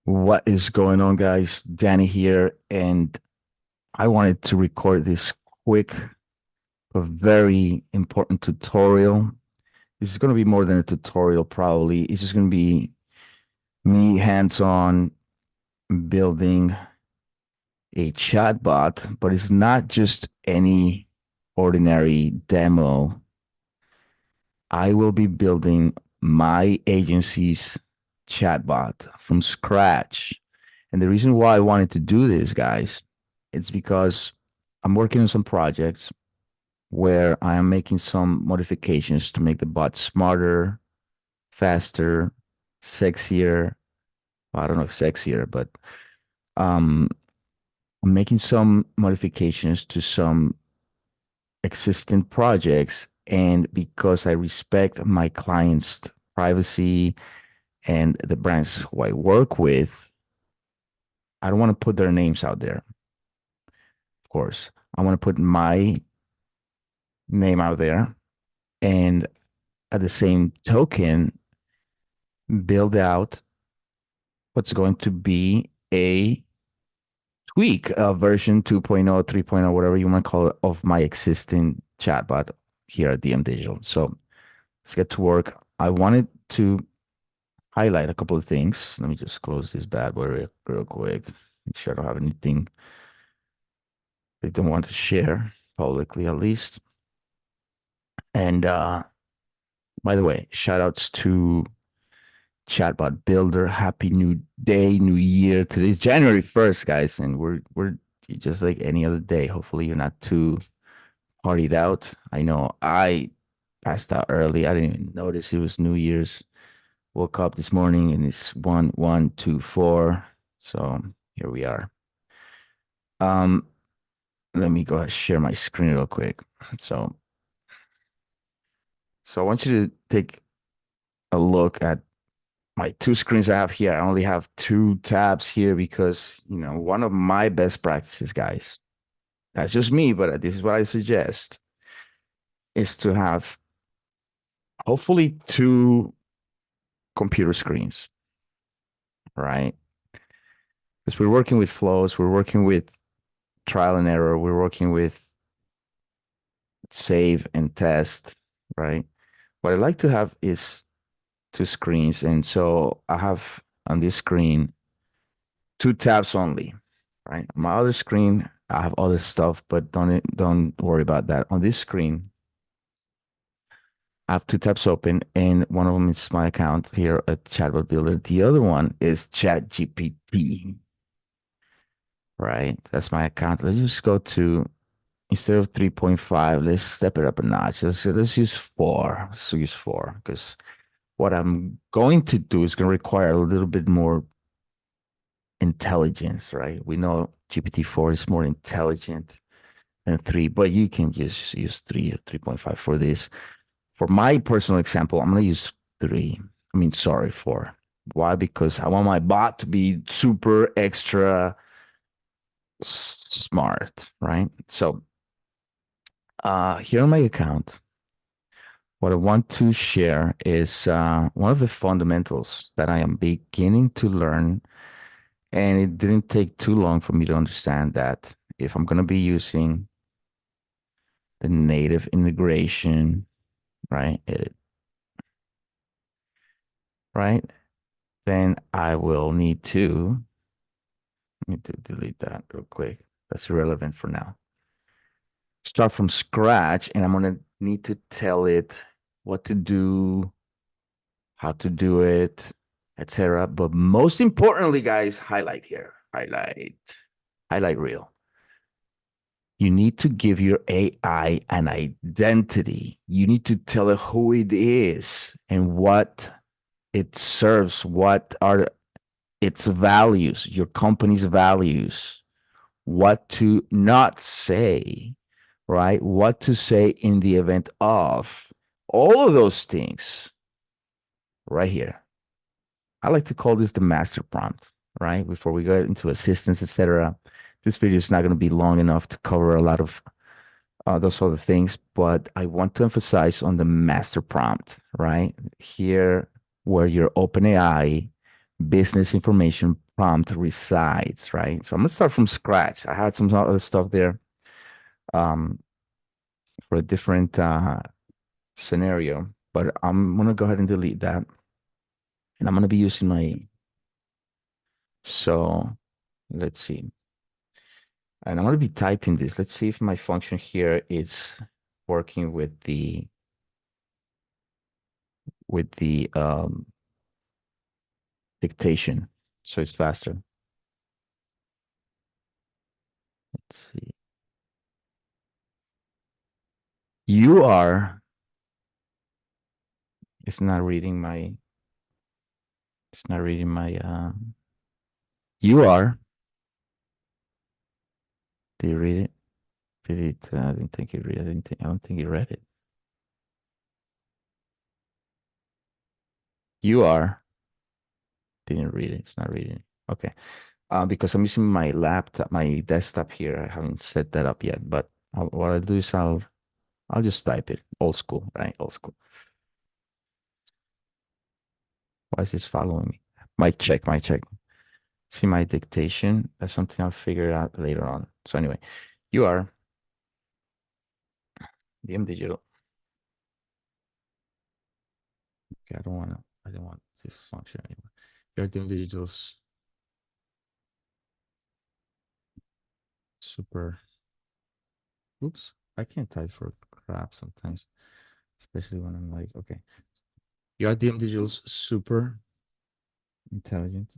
What is going on, guys? Danny here, and I wanted to record this quick but very important tutorial. This is going to be more than a tutorial, probably. It's just going to be me hands-on building a chatbot, but it's not just any ordinary demo. I will be building my agency's chatbot from scratch. And the reason why I wanted to do this, guys, it's because I'm working on some projects where I am making some modifications to make the bot smarter, faster, sexier. Well, I don't know if sexier, but um, I'm making some modifications to some existing projects. And because I respect my clients' privacy and the brands who I work with, I don't want to put their names out there, of course. I want to put my name out there and at the same token, build out what's going to be a tweak of version 2.0, 3.0, whatever you want to call it, of my existing chatbot here at DM Digital. So let's get to work. I wanted to highlight a couple of things. Let me just close this bad boy real quick. Make sure I don't have anything they don't want to share publicly, at least. And by the way, shout outs to Chatbot Builder. Happy new day, new year. Today's January 1st, guys, and we're just like any other day. Hopefully you're not too partied out. I know I passed out early. I didn't even notice it was New Year's. Woke up this morning and it's 1-1-2-4. So here we are. Um, Let me go ahead and share my screen real quick. So so I want you to take a look at my two screens I have here. I only have two tabs here because, one of my best practices, guys, that's just me, but this is what I suggest, is to have hopefully two computer screens, right? Because we're working with flows, we're working with trial and error, we're working with save and test, right? What I like to have is two screens. And so I have on this screen two tabs only, right? On my other screen, I have other stuff, but don't worry about that. On this screen, I have two tabs open, and one of them is my account here at Chatbot Builder. The other one is ChatGPT, right? That's my account. Let's just go to, instead of 3.5, let's step it up a notch. Let's use 4. Let's use 4 because what I'm going to do is going to require a little bit more intelligence, right? We know GPT-4 is more intelligent than 3, but you can just use 3 or 3.5 for this. For my personal example, I'm going to use 3. I mean, sorry, 4. Why? Because I want my bot to be super extra smart, right? So here on my account, what I want to share is one of the fundamentals that I am beginning to learn. And it didn't take too long for me to understand that if I'm going to be using the native integration, right, right, then I will need to delete that real quick. That's irrelevant for now. Start from scratch, and I'm going to need to tell it what to do, how to do it, etc. But most importantly, guys, highlight here, highlight reel. You need to give your AI an identity. You need to tell it who it is and what it serves, what are its values, your company's values, what to not say, right? What to say in the event of all of those things right here. I like to call this the master prompt, right? Before we go into assistance, etc. This video is not going to be long enough to cover a lot of those other things, but I want to emphasize on the master prompt, right? Here, where your OpenAI business information prompt resides, right? So I'm gonna start from scratch. I had some other stuff there um, for a different scenario, but I'm gonna go ahead and delete that. And I'm gonna be using my, so let's see. And I'm gonna be typing this. Let's see if my function here is working with the dictation. So it's faster. Let's see. You are, it's not reading my, it's not reading my, you are, did you read it? Did it, I didn't think it read, I don't think it read it. You are, didn't read it. It's not reading it. Okay. Because I'm using my laptop, my desktop here. I haven't set that up yet, but what I'll do is I'll just type it. Old school, right? Old school. Why is this following me? Mic check, mic check. See my dictation. That's something I'll figure out later on. So anyway, you are DM digital. Okay, I don't want this function anymore. You're DM digital's super. Oops, I can't type for crap sometimes, especially when I'm like, okay. You are DM digital's super intelligent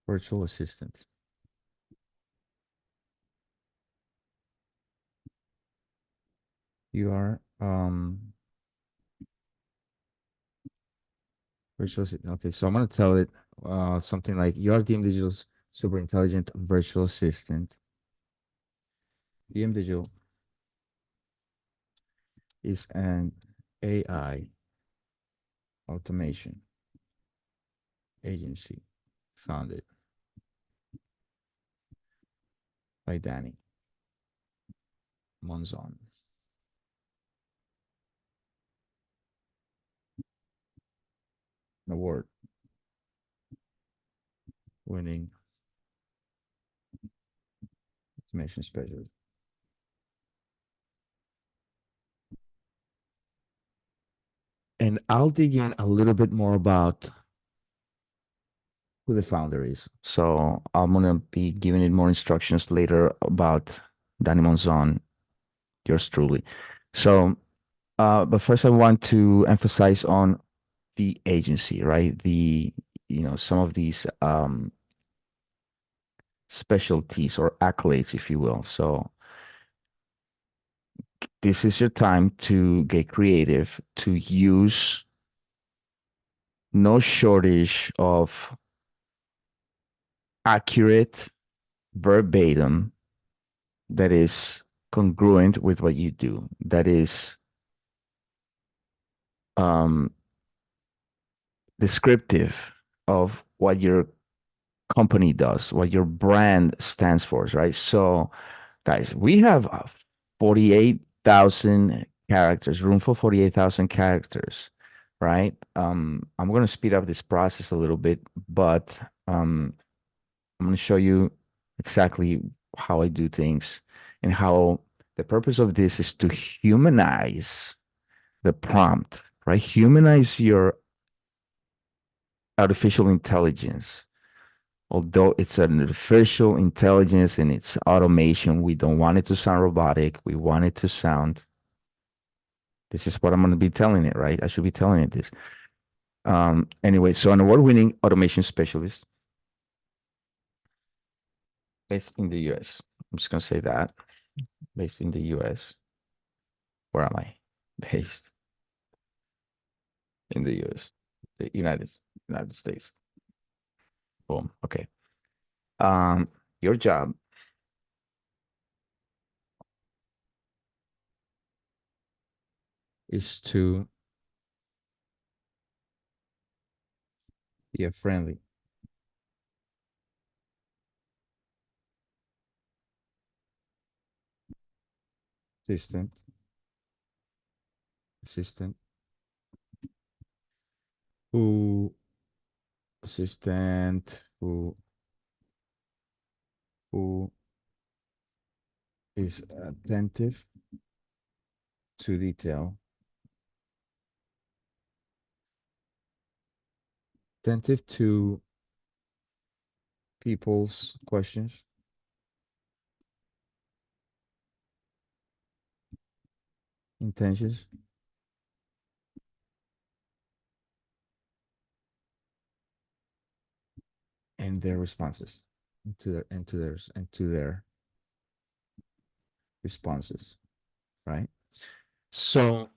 virtual assistant. You are virtual assistant. Okay, so I'm gonna tell it something like you are DM Digital's super intelligent virtual assistant. DM Digital is an AI automation agency founded by Danny Monzon, an award winning automation specialist. And I'll dig in a little bit more about who the founder is. So I'm gonna be giving it more instructions later about Danny Monzon, yours truly. So, but first I want to emphasize on the agency, right? Some of these specialties or accolades, if you will. So this is your time to get creative, to use no shortage of accurate verbatim that is congruent with what you do, that is um, descriptive of what your company does, what your brand stands for, right? So, guys, we have 48,000 characters, room for 48,000 characters, right? I'm going to speed up this process a little bit, but I'm going to show you exactly how I do things and how the purpose of this is to humanize the prompt, right? Humanize your artificial intelligence. Although it's an artificial intelligence and it's automation, we don't want it to sound robotic. We want it to sound, this is what I'm going to be telling it, right? I should be telling it this. Anyway, so an award-winning automation specialist based in the US. I'm just going to say that, based in the US. Where am I? Based in the US, the United States. Boom. Okay. Your job is to be a friendly, distant, assistant who assistant who is attentive to detail, attentive to people's questions, intentions, and their responses, and to their responses, right? So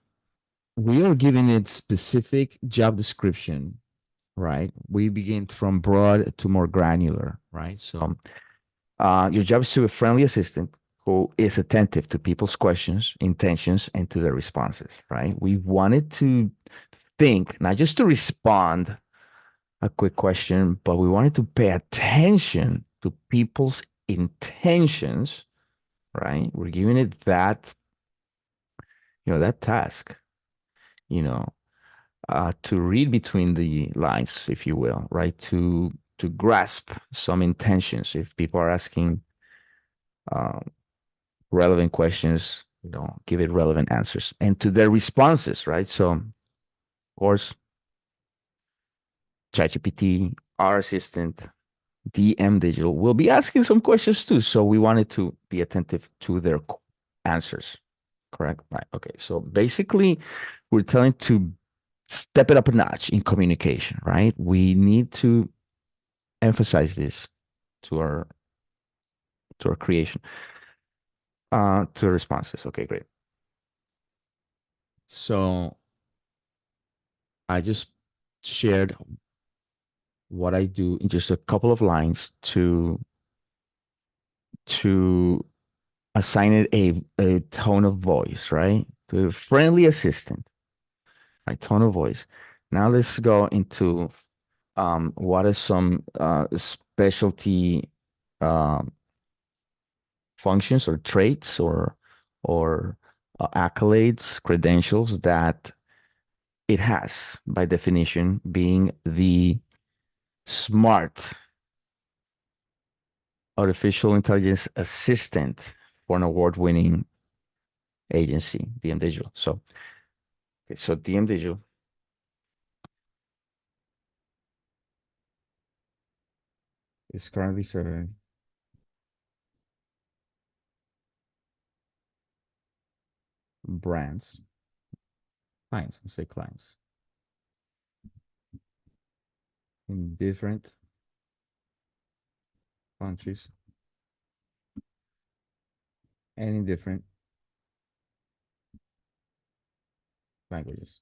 we are giving it specific job description, right? We begin from broad to more granular, right? So your job is to be a friendly assistant who is attentive to people's questions, intentions, and to their responses, right? We wanted to think, not just to respond a quick question, but we wanted to pay attention to people's intentions, right? We're giving it that, that task, you know, to read between the lines, if you will, right? To grasp some intentions. If people are asking um, relevant questions, give it relevant answers and to their responses, right? So, of course, ChatGPT, our assistant, DM Digital will be asking some questions too. So we wanted to be attentive to their answers. Correct? Right. Okay. So basically, we're telling to step it up a notch in communication, right? We need to emphasize this to our creation, to the responses. Okay, great. So I just shared what I do in just a couple of lines to assign it a tone of voice, right? To a friendly assistant, right? Tone of voice. Now let's go into what are some specialty um, functions or traits or accolades, credentials that it has by definition, being the smart artificial intelligence assistant for an award-winning agency, DM Digital. So, okay, so DM Digital is currently serving brands, clients, I say clients, in different countries and in different languages.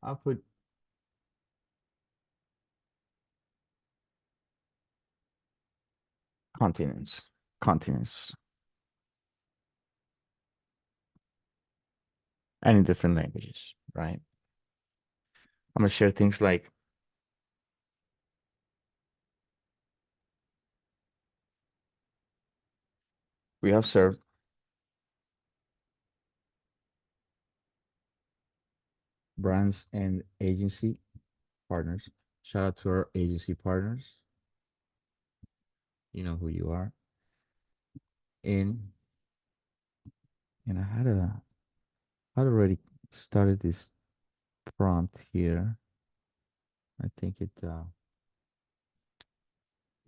I'll put continents, continents, and in different languages, right? I'm gonna share things like we have served brands and agency partners. Shout out to our agency partners. You know who you are. In and I had already started this prompt here. I think it this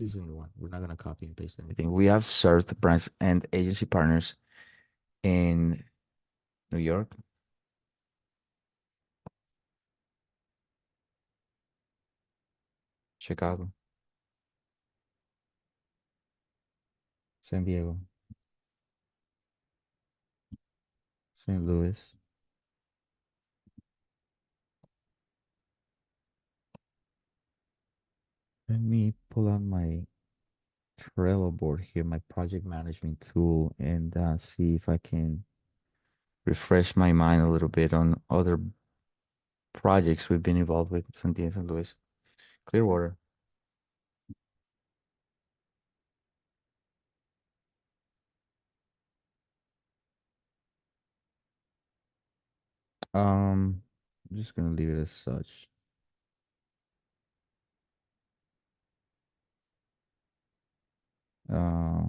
isn't the one. We're not gonna copy and paste anything. We have served brands and agency partners in New York, Chicago, San Diego, St. Louis. Let me pull out my Trello board here, my project management tool, and see if I can refresh my mind a little bit on other projects we've been involved with. San Diego, St. Louis, Clearwater. I'm just gonna leave it as such. Uh,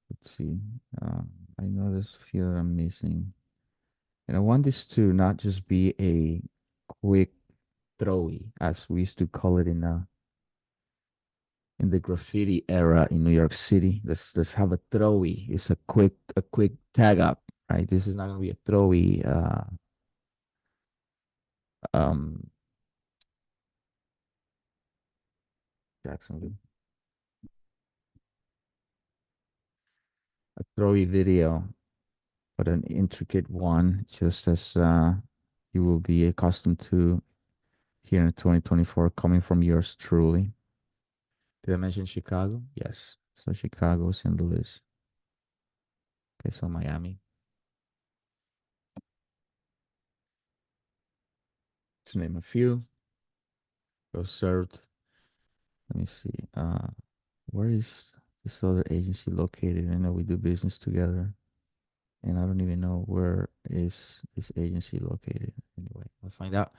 let's see. Uh, I know there's a few that I'm missing, and I want this to not just be a quick throwy, as we used to call it in the graffiti era in New York City. Let's have a throwy. It's a quick tag up, right? This is not gonna be a throwy. Um, Jacksonville, a throwy video, but an intricate one, just as you will be accustomed to here in 2024, coming from yours truly. Did I mention Chicago? Yes. So Chicago, St. Louis. Okay, so Miami, to name a few. Those served. Let me see. Where is this other agency located? I know we do business together, and I don't even know where is this agency located. Anyway, I'll find out.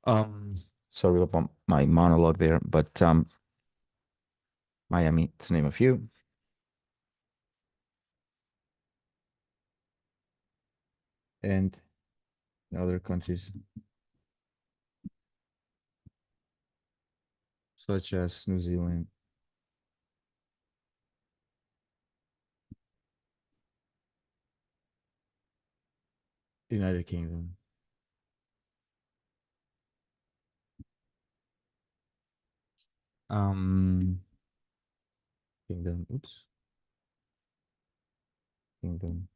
Um, Sorry about my monologue there, but Miami, to name a few, and in other countries such as New Zealand, United Kingdom, um, Kingdom, oops, Kingdom,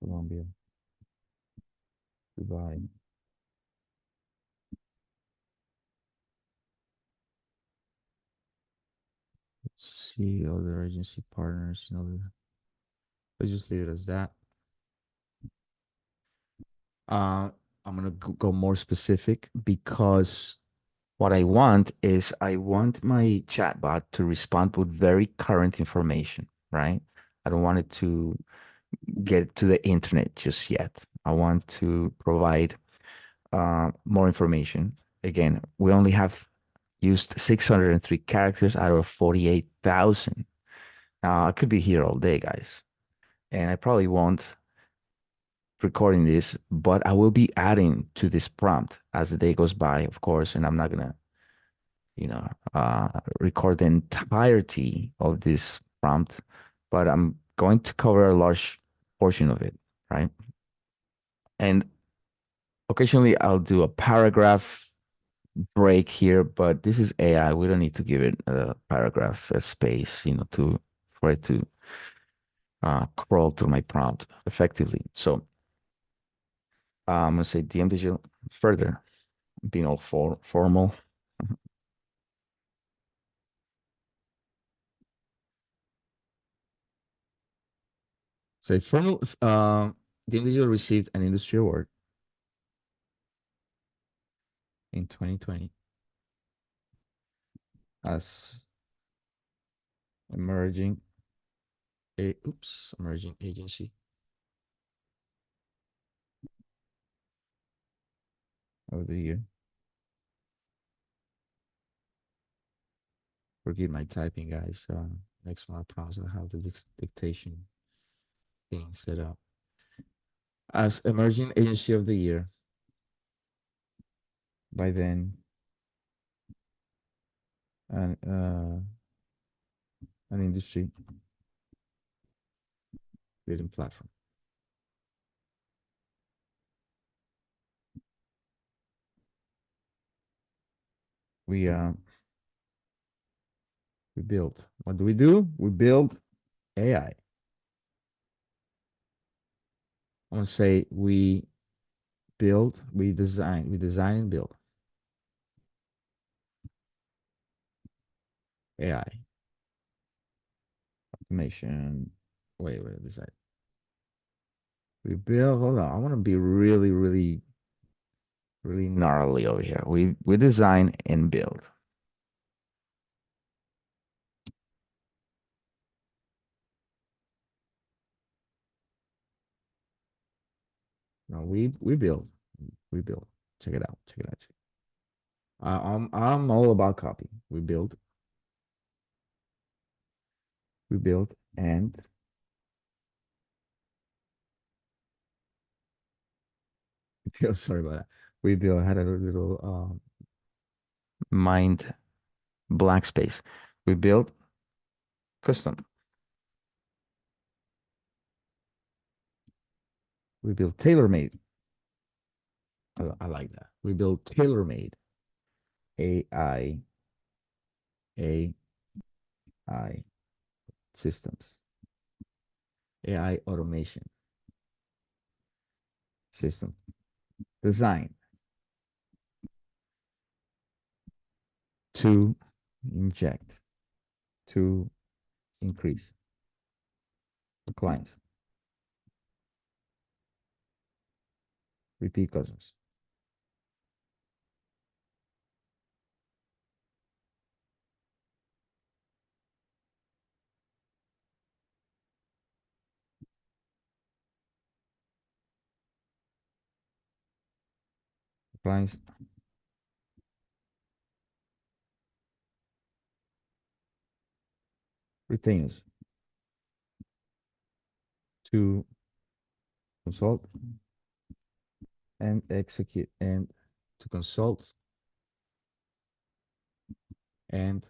Colombia, Dubai. Let's see other agency partners. Let's just leave it as that. Uh, I'm gonna go more specific because what I want is I want my chatbot to respond with very current information, right? I don't want it to get to the internet just yet. I want to provide more information. Again, we only have used 603 characters out of 48,000. I could be here all day, guys, and I probably won't recording this, but I will be adding to this prompt as the day goes by, of course, and I'm not gonna, you know, record the entirety of this prompt, but I'm going to cover a large portion of it, right? And occasionally I'll do a paragraph break here, but this is AI. We don't need to give it a paragraph a space, to for it to crawl through my prompt effectively. So I'm gonna say DM digital further, being all formal. Say formal. DM digital received an industry award in 2020 as emerging emerging agency of the year. Forgive my typing, guys. Next one I promise I'll have the dictation thing set up as emerging agency of the year. By then, an industry leading platform. We uh we build. What do we do? We build AI. I want to say we design and build AI automation. Wait, design. We build. Hold on, I want to be really, really, really gnarly over here. We design and build. No, we build. We build. Check it out. Check it out. I'm all about copy. We build, and sorry about that. We build had a little mind black space. We build custom. We build tailor made. I like that. We build tailor made AI AI systems, AI automation system design to inject, to increase the clients, repeat customers, clients, retainers, to consult and execute, and to consult and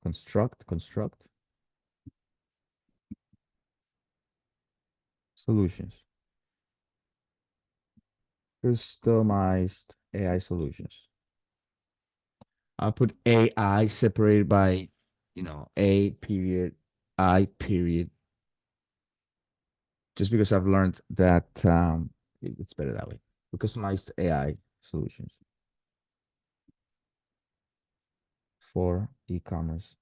construct solutions, customized AI solutions. I put AI separated by, A period, I period, just because I've learned that it's better that way. We customized AI solutions for e-commerce,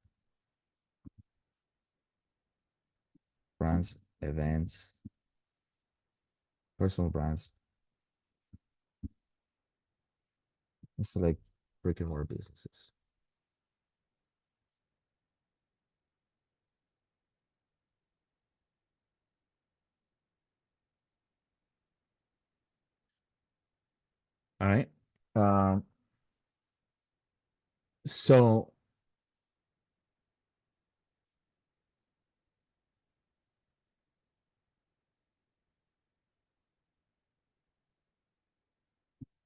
brands, events, personal brands, and select brick and mortar businesses. All right. Um, so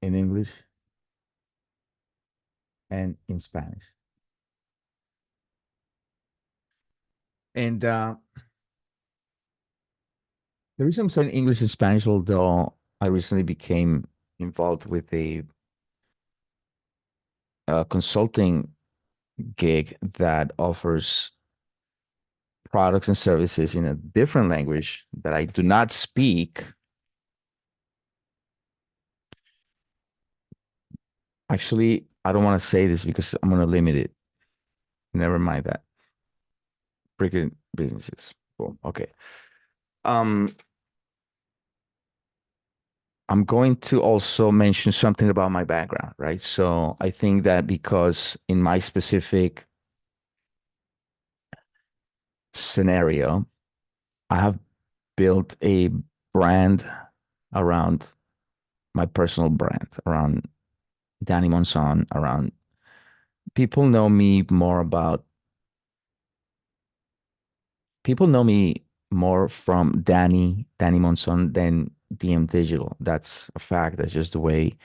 in English and in Spanish. And the reason I'm saying English and Spanish, although I recently became involved with a consulting gig that offers products and services in a different language that I do not speak. Actually, I don't want to say this because I'm going to limit it. Never mind that. Freaking businesses. Cool. Okay. Um, I'm going to also mention something about my background, right? So I think that because in my specific scenario, I have built a brand around my personal brand, around Danny Monson, around people know me more about people know me more from Danny Monson than DM Digital. That's a fact. That's just the way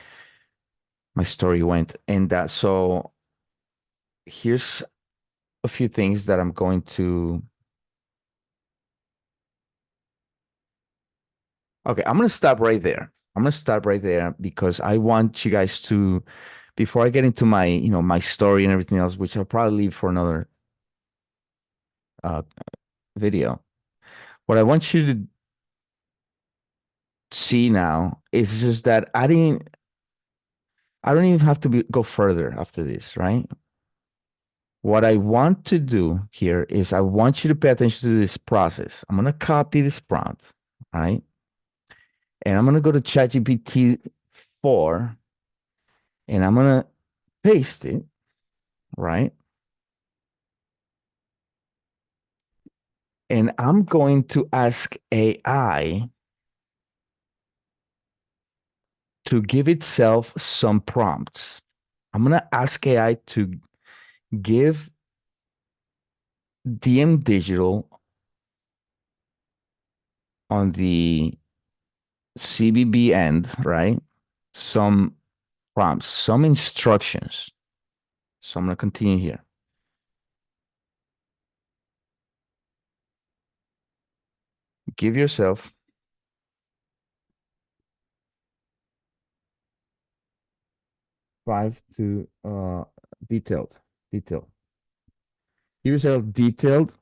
my story went. And that so here's a few things that I'm going to okay, I'm gonna stop right there. I'm gonna stop right there because I want you guys to before I get into my, my story and everything else, which I'll probably leave for another uh video. What I want you to see now is just that I don't even have to go further after this, right? What I want to do here is I want you to pay attention to this process. I'm going to copy this prompt, right? And I'm going to go to ChatGPT 4 and I'm going to paste it, right? And I'm going to ask AI to give itself some prompts. I'm going to ask AI to give DM Digital on the CBB end, right? Some prompts, some instructions. So I'm going to continue here. Give yourself 5 to detailed, detailed. Give yourself detailed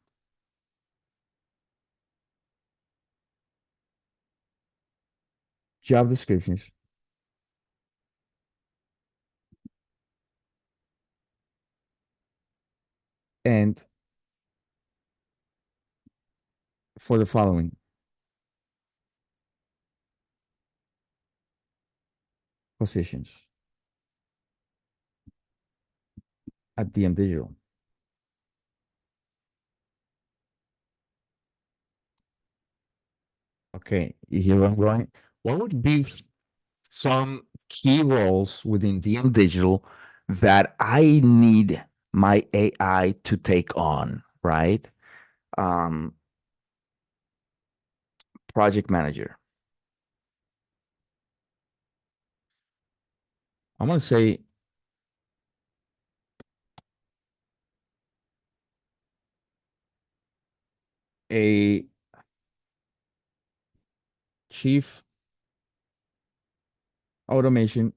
job descriptions and for the following positions at DM Digital. Okay, you hear where I'm going? What would be some key roles within DM Digital that I need my AI to take on, right? Um, Project manager. I'm going to say a chief automation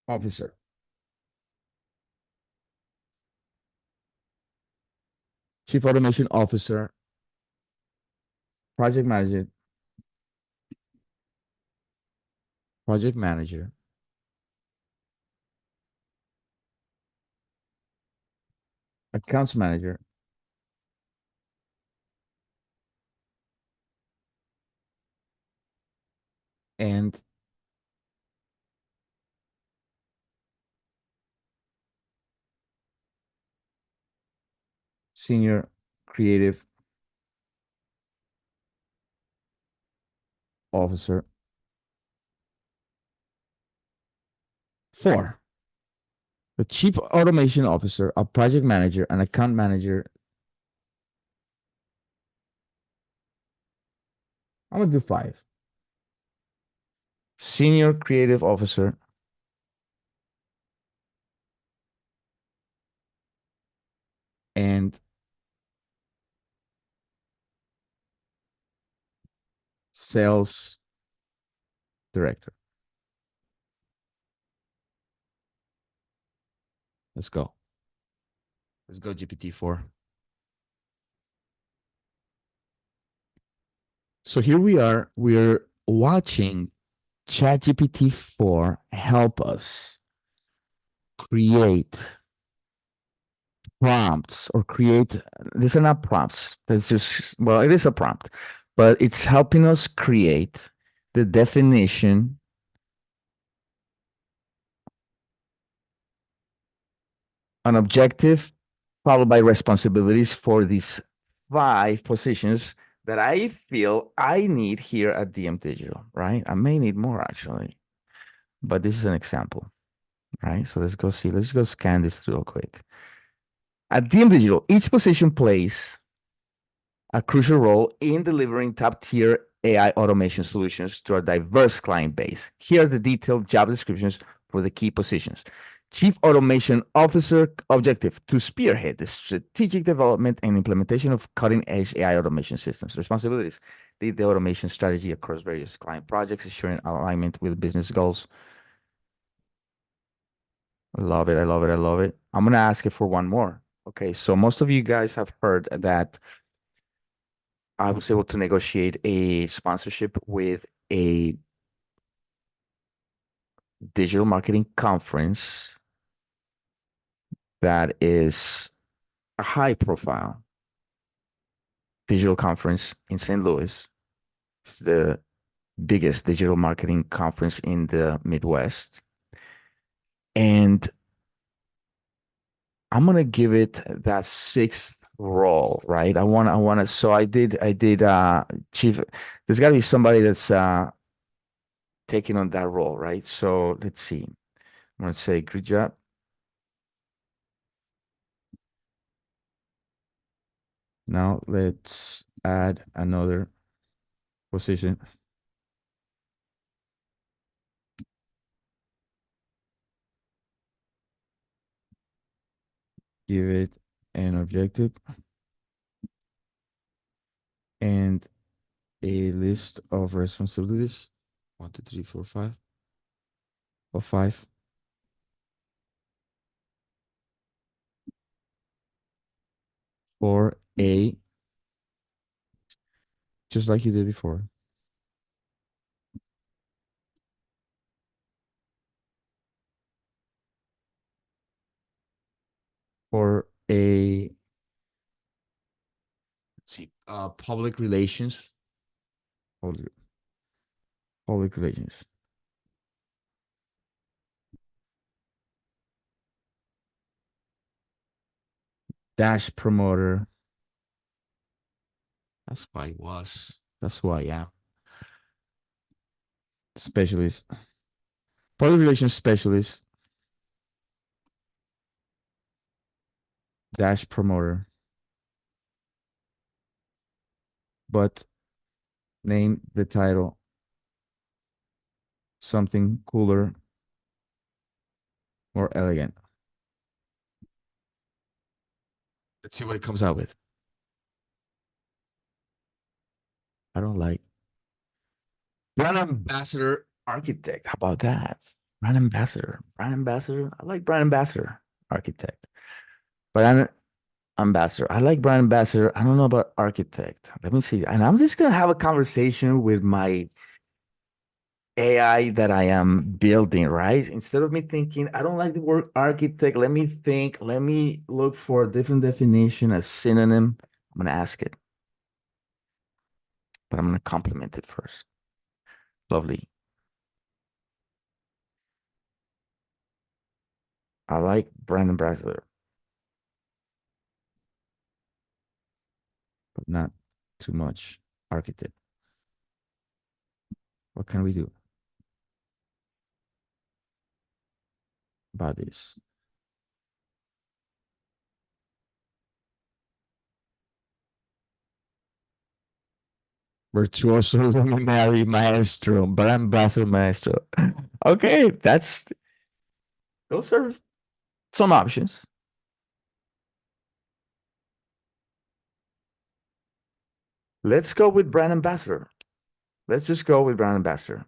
officer, chief automation officer, project manager, project manager, accounts manager, and senior creative officer. 4, the chief automation officer, a project manager, an account manager. I'm going to do 5. Senior creative officer and sales director. Let's go. Let's go GPT-4. So here we are. We're watching ChatGPT-4 help us create prompts or create. These are not prompts. That's just, well, it is a prompt, but it's helping us create the definition, an objective, followed by responsibilities for these 5 positions that I feel I need here at DM Digital, right? I may need more actually, but this is an example, right? So let's go see, let's go scan this real quick. At DM Digital, each position plays a crucial role in delivering top-tier AI automation solutions to our diverse client base. Here are the detailed job descriptions for the key positions. Chief Automation Officer, objective to spearhead the strategic development and implementation of cutting-edge AI automation systems. Responsibilities: lead the automation strategy across various client projects, ensuring alignment with business goals. I love it. I love it. I love it. I'm going to ask it for one more. Okay, so most of you guys have heard that I was able to negotiate a sponsorship with a digital marketing conference that is a high profile digital conference in St. Louis. It's the biggest digital marketing conference in the Midwest. And I'm gonna give it that 6th role, right? I wanna so I did chief. There's gotta be somebody that's taking on that role, right? So let's see. I'm gonna say great job. Now let's add another position. Give it an objective and a list of responsibilities. One, two, three, four, five. Or five for a, just like you did before, for a, let's see, public relations, public, public relations dash promoter. That's why I was. That's who I am. Specialist, public relations specialist dash promoter, but name the title something cooler, more elegant. Let's see what it comes out with. I don't like brand ambassador architect. How about that? Brand ambassador. Brand ambassador. I like brand ambassador architect. Brand ambassador. I like brand ambassador. I don't know about architect. Let me see. And I'm just gonna have a conversation with my AI that I am building, right? Instead of me thinking, I don't like the word architect, let me think, let me look for a different definition, a synonym. I'm gonna ask it, but I'm gonna compliment it first. Lovely. I like brand ambassador, but not too much architect. What can we do about this? Virtuoso luminary maestro, brand ambassador maestro. Okay, those are some options. Let's go with brand ambassador. Let's just go with brand ambassador.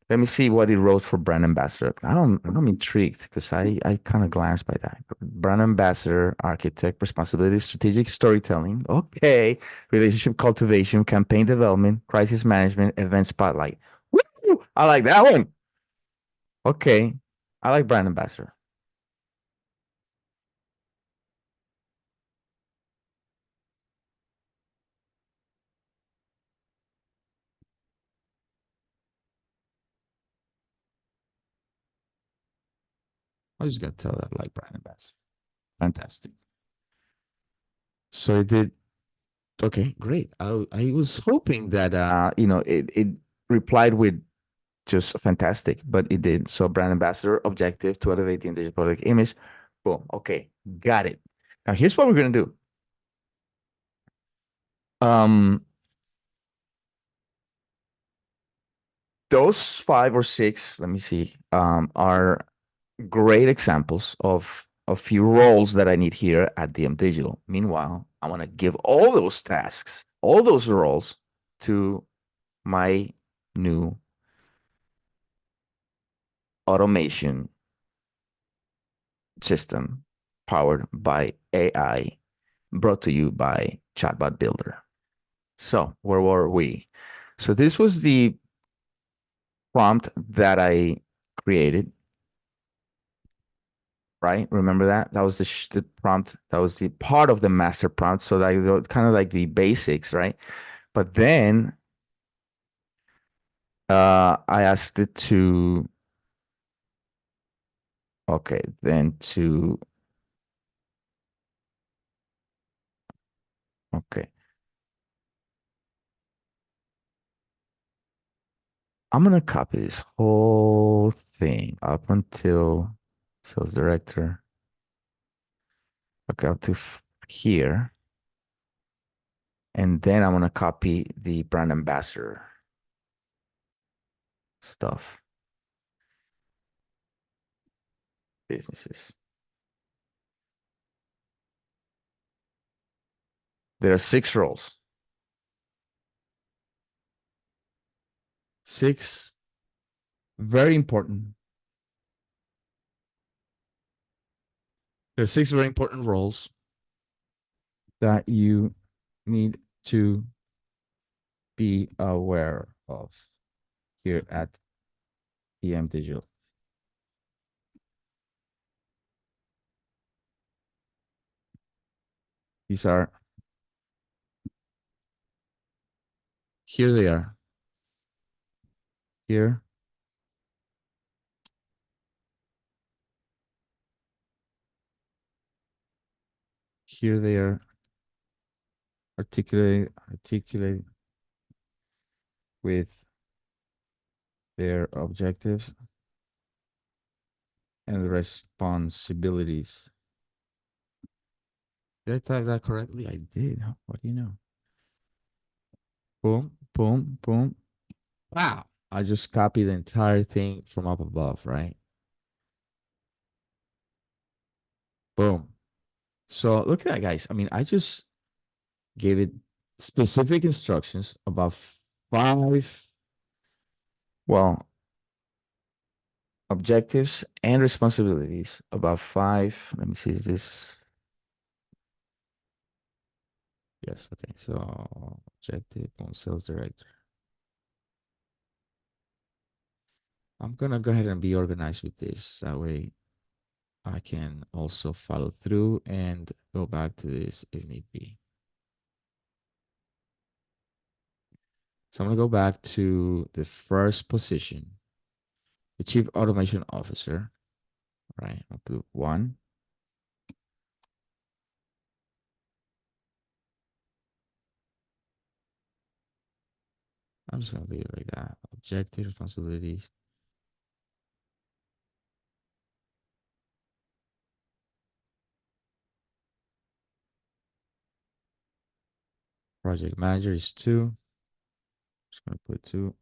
Let me see what he wrote for brand ambassador. I'm intrigued because I kind of glanced by that. Brand ambassador, architect, responsibility, strategic storytelling. Okay. Relationship cultivation, campaign development, crisis management, event spotlight. Woo! I like that one. Okay. I like brand ambassador. I just gotta tell that I like brand ambassador. Fantastic. So I did okay, great. I was hoping that it replied with just fantastic, but it did. So brand ambassador objective to elevate the indigenous public image. Boom. Okay, got it. Now here's what we're gonna do. Um, those five or six, let me see, are great examples of a few roles that I need here at DM Digital. Meanwhile, I want to give all those tasks, all those roles to my new automation system powered by AI, brought to you by Chatbot Builder. So, where were we? So, this was the prompt that I created, right? Remember that? That was the prompt. That was the part of the master prompt. So, like, kind of like the basics, right? But then I asked it to, okay, then to, okay, I'm gonna copy this whole thing up until sales director. Okay, up to here. And then I'm gonna copy the brand ambassador stuff, businesses. There are 6 roles. 6 very important. There are 6 very important roles that you need to be aware of here at EM Digital. These are, here they are. Here, here they are articulate with their objectives and responsibilities. Did I type that correctly? I did. What do you know? Boom, boom, boom. Wow. I just copied the entire thing from up above, right? Boom. So look at that, guys. I mean, I just gave it specific instructions about 5, well, objectives and responsibilities about 5. Let me see, is this? Yes, okay. So objective on sales director. I'm gonna go ahead and be organized with this. That way I can also follow through and go back to this if need be. So I'm gonna go back to the first position, the Chief Automation Officer, right? I'll put 1. I'm just gonna leave it like that. Objective, responsibilities. Project manager is 2. Just gonna put 2.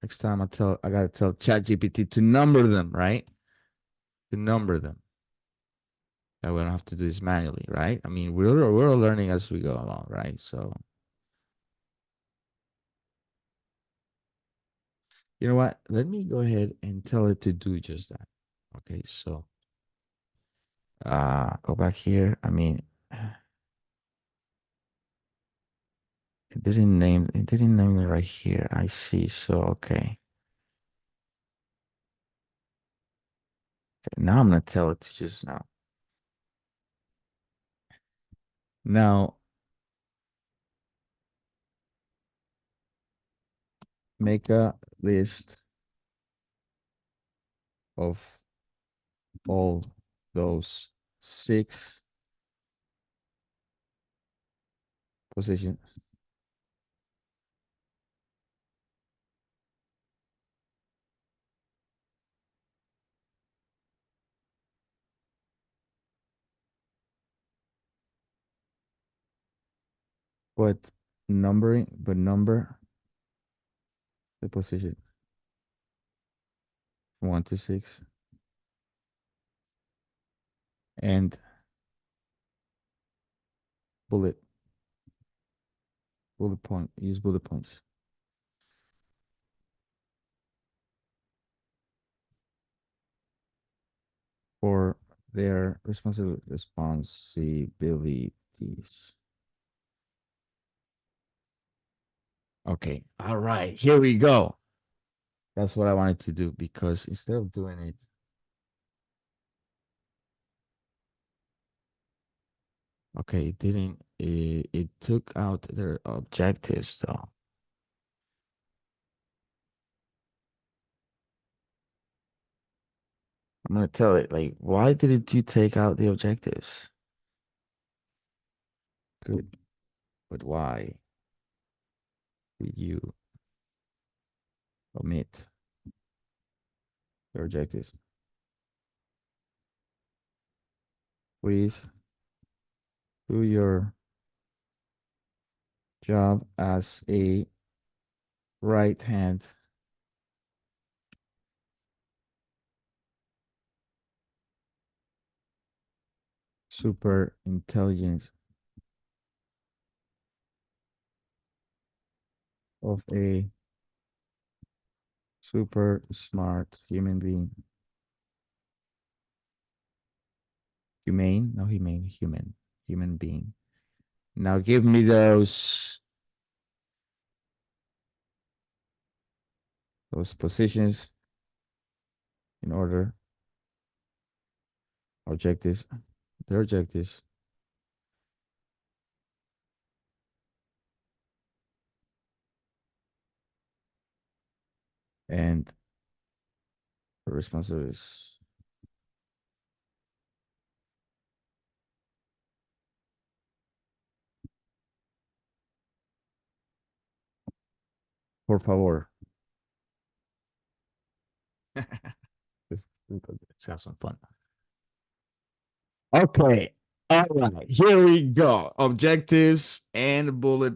Next time I gotta tell ChatGPT to number them, right? To number them. That we don't have to do this manually, right? I mean, we're learning as we go along, right? So you know what? Let me go ahead and tell it to do just that. Okay, so go back here. I mean, it didn't name it right here. I see. So okay. Okay, now I'm gonna tell it to just now make a list of all those 6 positions. But number the position 1 to 6 and bullet use bullet points for their responsibilities. Okay, all right, here we go. That's what I wanted to do because instead of doing it, okay, it didn't. It took out their objectives though. I'm gonna tell it like, why didn't you take out the objectives? Good, but why did you Omit your objectives. Please do your job as a right hand super intelligence of a super smart human being. Humane? No, humane, human being. Now give me those positions in order, objectives, their objectives, and responsibilities. Por favor. Let's have some fun. Okay. All right. Here we go. Objectives and bullet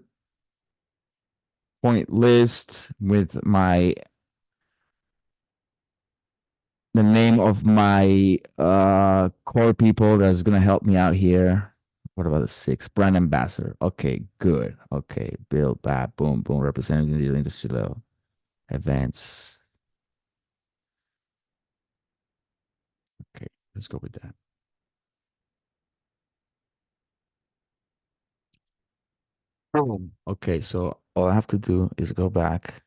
point list with my the name of my core people that's gonna help me out here. What about the six? Brand ambassador. Okay, good. Okay, build that. Boom, boom. Representing the industry level events. Okay, let's go with that. Boom. Okay, so all I have to do is go back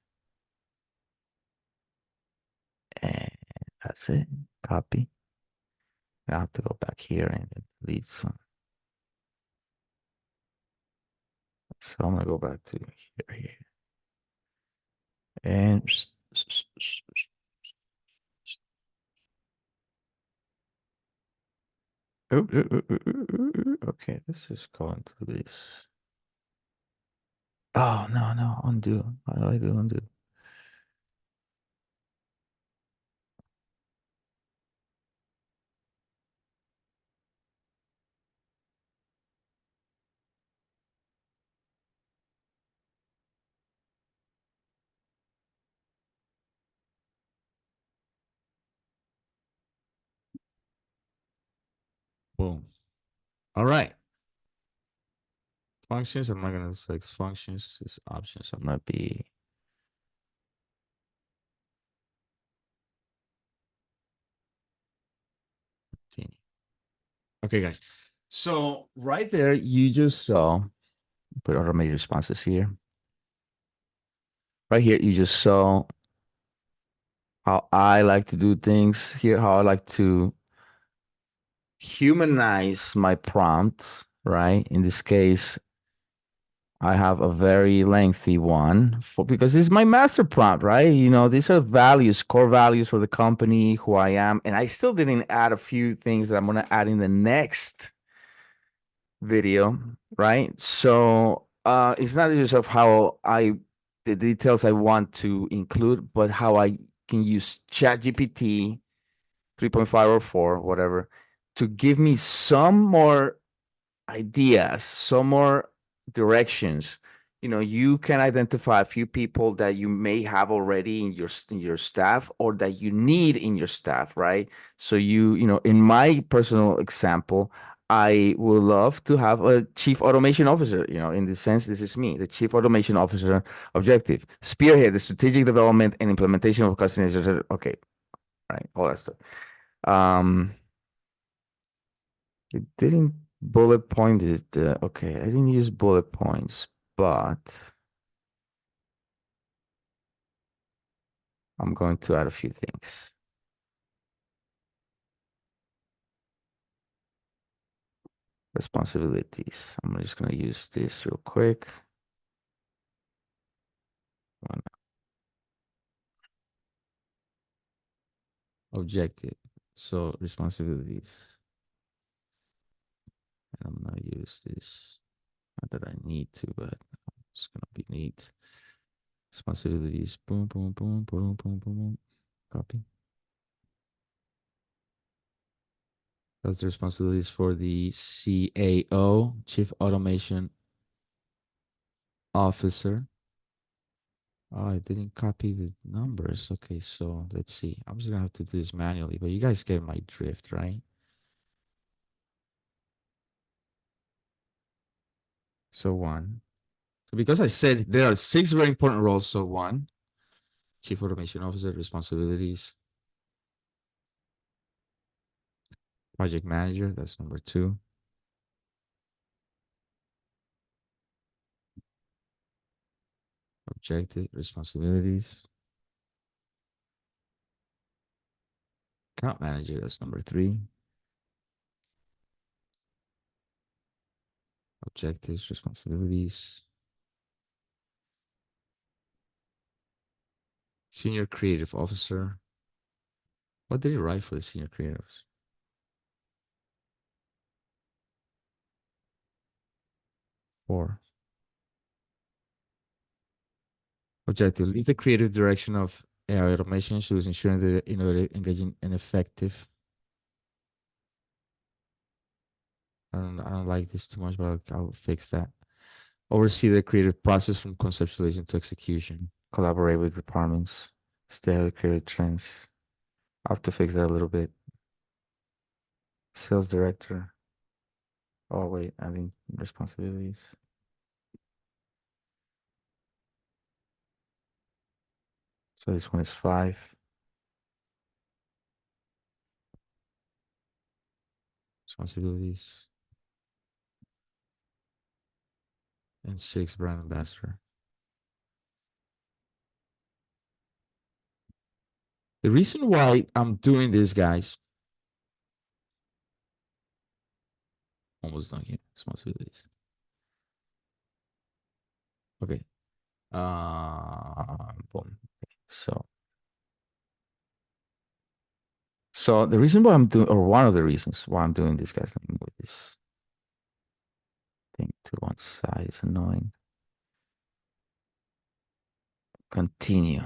and that's it. Copy. I have to go back here and delete some. So I'm gonna go back to here, and okay, let's just go into this. Oh no, no, undo. How do I do undo? Boom. All right. Functions. I'm not gonna select functions. It's options. I'm gonna be continue. Okay, guys. So right there, you just saw put automated responses here. Right here, you just saw how I like to do things here, how I like to humanize my prompt, right? In this case, I have a very lengthy one for because this is my master prompt, right? You know, these are values, core values for the company, who I am. And I still didn't add a few things that I'm going to add in the next video, right? So it's not just of how the details I want to include, but how I can use ChatGPT 3.5 or 4, whatever, to give me some more ideas, some more directions. You know, you can identify a few people that you may have already in your staff or that you need in your staff, right? So you know, in my personal example, I would love to have a chief automation officer. You know, in this sense, this is me, the chief automation officer objective, spearhead the strategic development and implementation of customer. Okay, right, all that stuff. Um, it didn't bullet point is the okay. I didn't use bullet points, but I'm going to add a few things. Responsibilities. I'm just going to use this real quick. Objective. So responsibilities. And I'm going to use this. Not that I need to, but it's going to be neat. Responsibilities. Boom, boom, boom, boom, boom, boom, boom. Copy. That's the responsibilities for the CAO, Chief Automation Officer. Oh, I didn't copy the numbers. Okay, so let's see. I'm just gonna have to do this manually, but you guys get my drift, right? So one. So because I said there are six very important roles, so one, Chief Automation Officer responsibilities, Project Manager, that's number two, Objective responsibilities, Account Manager, that's number three, Objectives, responsibilities, Senior Creative Officer. What did he write for the Senior Creatives? Four. Objective, lead the creative direction of AI automation so ensuring the innovative, engaging, and effective. I don't like this too much, but I'll fix that. Oversee the creative process from conceptualization to execution. Collaborate with departments. Stay ahead of creative trends. I have to fix that a little bit. Sales director. Oh wait, I think responsibilities. So this one is five. Responsibilities. And six, brand ambassador. The reason why I'm doing this, guys, almost done here. Responsibilities. Okay. Boom. So, so the reason why I'm doing, or one of the reasons why I'm doing this, guys, let me move this thing to one side. It's annoying. Continue.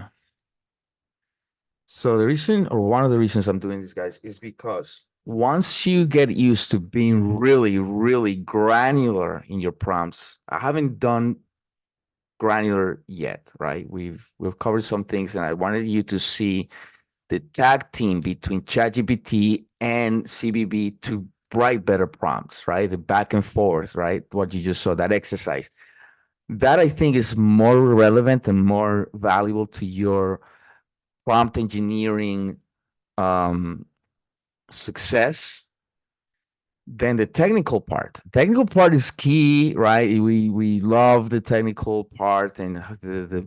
So the reason, or one of the reasons I'm doing this, guys, is because once you get used to being really, really granular in your prompts, I haven't done granular yet, right? We've covered some things, and I wanted you to see the tag team between ChatGPT and CBB to write better prompts, right? The back and forth, right? What you just saw, that exercise. That I think is more relevant and more valuable to your prompt engineering um, success than the technical part. Technical part is key, right? We love the technical part and the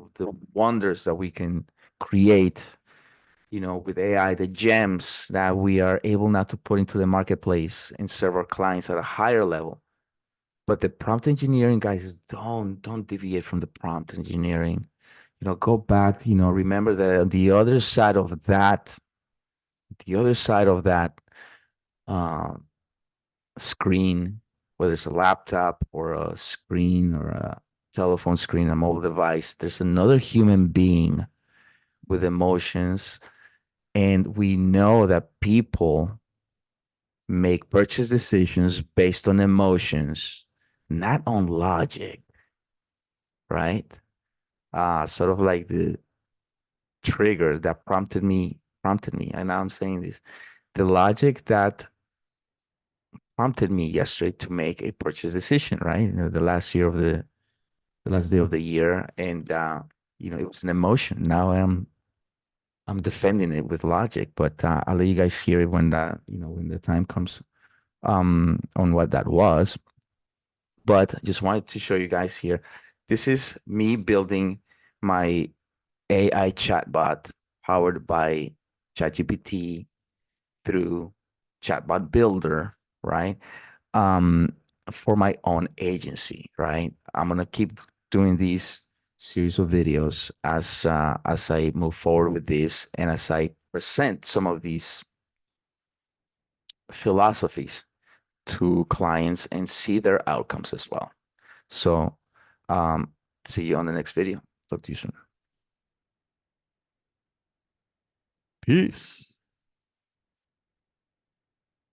wonders that we can create, with AI, the gems that we are able now to put into the marketplace and serve our clients at a higher level. But the prompt engineering, guys, don't deviate from the prompt engineering. Go back, remember the other side of that, uh, screen, whether it's a laptop or a screen or a telephone screen, a mobile device, there's another human being with emotions. And we know that people make purchase decisions based on emotions, not on logic, right? Sort of like the trigger that prompted me. And now I'm saying this, the logic that prompted me yesterday to make a purchase decision, right? The last day of the year, and it was an emotion. Now I'm defending it with logic, but I'll let you guys hear it when the time comes on what that was. But I just wanted to show you guys here. This is me building my AI chatbot powered by ChatGPT through Chatbot Builder, right? Um, for my own agency, right? I'm gonna keep doing these series of videos as I move forward with this and as I present some of these philosophies to clients and see their outcomes as well. So, see you on the next video. Talk to you soon. Peace.